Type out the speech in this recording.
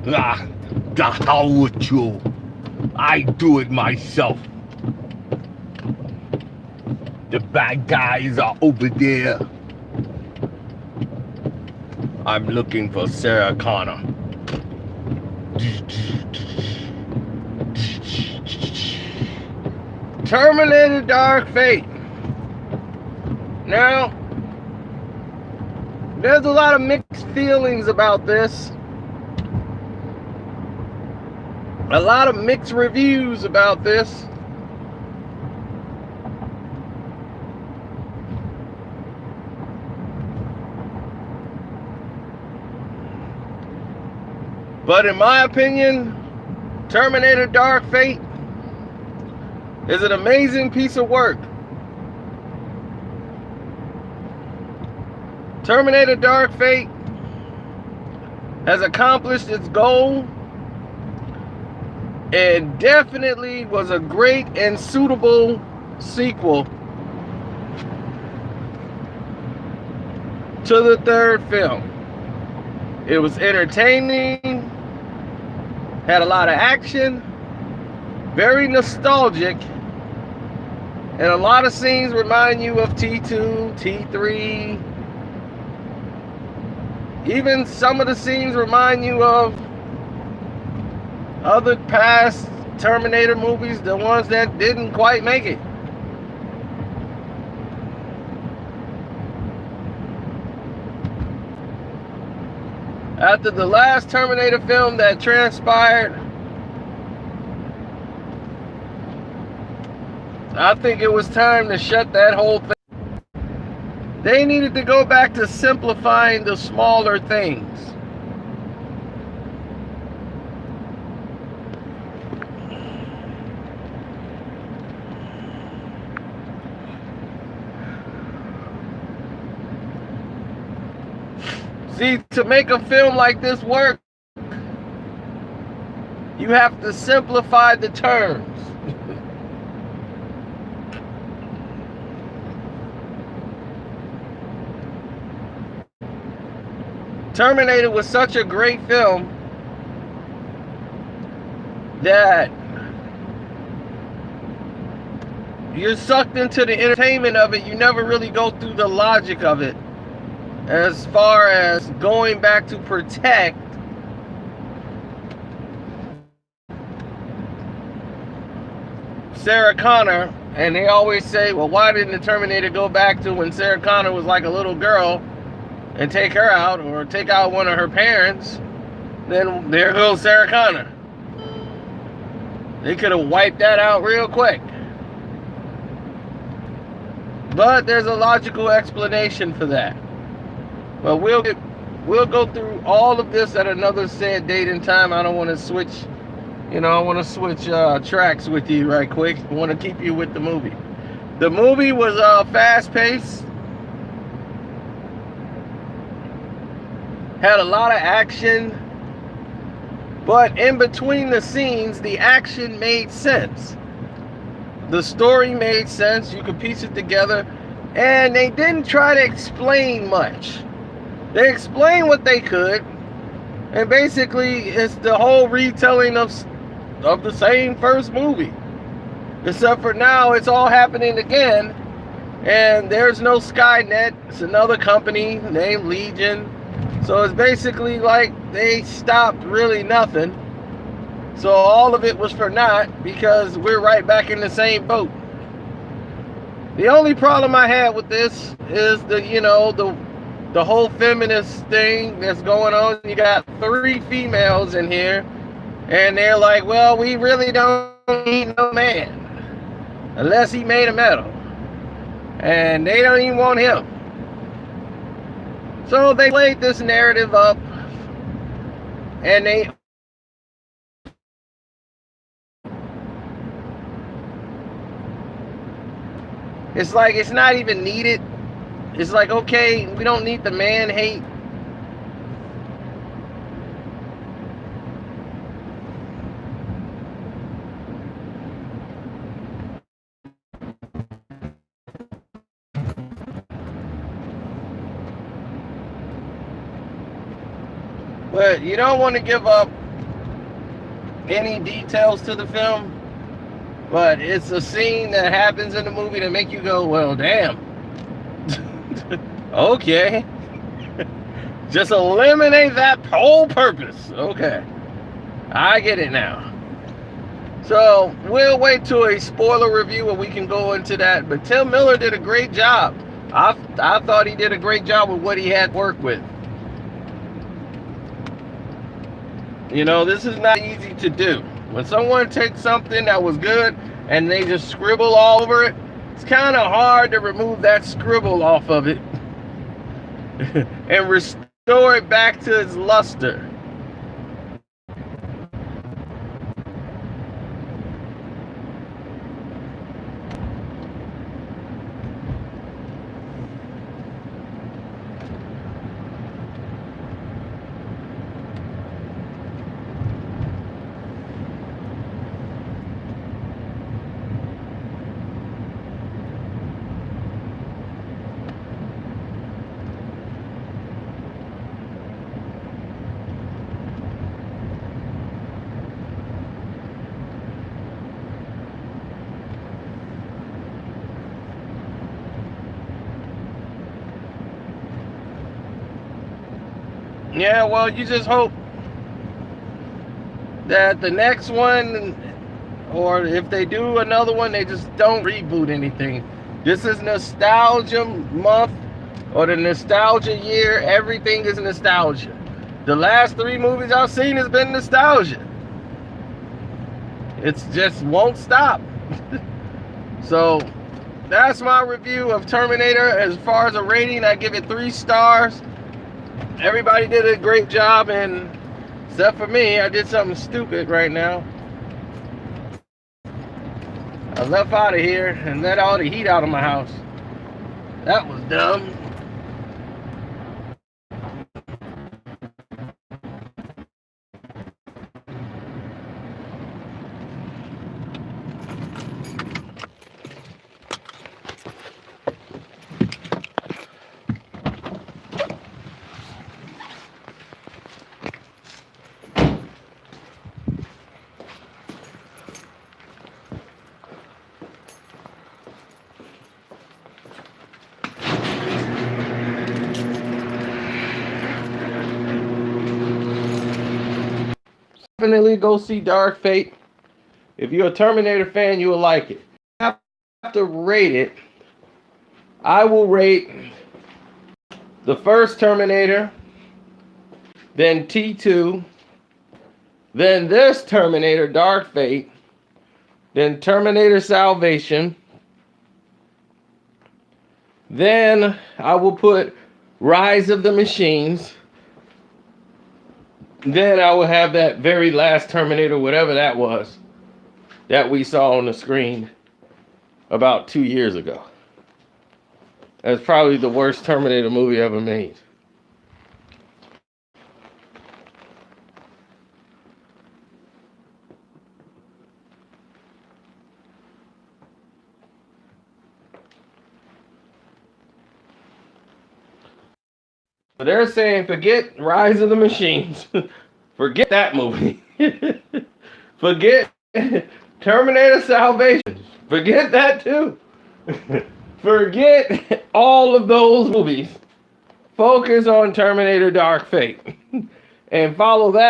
Ah, the hell with you. I do it myself. The bad guys are over there. I'm looking for Sarah Connor. Terminator Dark Fate. Now, there's a lot of mixed feelings about this. A lot of mixed reviews about this. But in my opinion, Terminator Dark Fate is an amazing piece of work. Terminator Dark Fate has accomplished its goal and definitely was a great and suitable sequel to the third film. It was entertaining, had a lot of action, very nostalgic, and a lot of scenes remind you of T2, T3. Even some of the scenes remind you of other past Terminator movies, the ones that didn't quite make it. After the last Terminator film that transpired, I think it was time to shut that whole thing. They needed to go back to simplifying the smaller things. See, to make a film like this work, you have to simplify the terms. Terminator was such a great film that you're sucked into the entertainment of it. You never really go through the logic of it as far as going back to protect Sarah Connor. And they always say, well, why didn't the Terminator go back to when Sarah Connor was like a little girl and take her out, or take out one of her parents? Then there goes Sarah Connor. They could have wiped that out real quick. But there's a logical explanation for that. But we'll go through all of this at another said date and time. I don't want to switch, I want to switch tracks with you right quick. I want to keep you with the movie. The movie was fast-paced. Had a lot of action, but in between the scenes, the action made sense. The story made sense. You could piece it together, and they didn't try to explain much. They explained what they could, and basically it's the whole retelling of the same first movie, except for now it's all happening again, and there's no Skynet. It's another company named Legion. So it's basically like they stopped really nothing. So all of it was for naught, because we're right back in the same boat. The only problem I had with this is the whole feminist thing that's going on. You got 3 females in here, and they're like, well, we really don't need no man unless he made of metal. And they don't even want him. So they played this narrative up, and it's like it's not even needed. It's like, okay, we don't need the man hate. But you don't want to give up any details to the film, but it's a scene that happens in the movie that make you go, well, damn. Okay. Just eliminate that whole purpose. Okay. I get it now. So we'll wait till a spoiler review and we can go into that. But Tim Miller did a great job. I thought he did a great job with what he had worked with. You know, this is not easy to do. When someone takes something that was good and they just scribble all over it, it's kind of hard to remove that scribble off of it and restore it back to its luster. Yeah, well, you just hope that the next one, or if they do another one, they just don't reboot anything. This is nostalgia month, or the nostalgia year. Everything is nostalgia. The last 3 movies I've seen has been nostalgia. It's just won't stop. So that's my review of Terminator. As far as a rating, I give it 3 stars. Everybody did a great job, and except for me, I did something stupid right now. I left out of here and let all the heat out of my house. That was dumb. Definitely go see Dark Fate. If you're a Terminator fan, you will like it. I have to rate it. I will rate the first Terminator, then T2, then this Terminator, Dark Fate, then Terminator Salvation. Then I will put Rise of the Machines. Then I will have that very last Terminator, whatever that was, that we saw on the screen about 2 years ago. That's probably the worst Terminator movie ever made. But they're saying, forget Rise of the Machines. Forget that movie. Forget Terminator Salvation. Forget that too. Forget all of those movies. Focus on Terminator Dark Fate. And follow that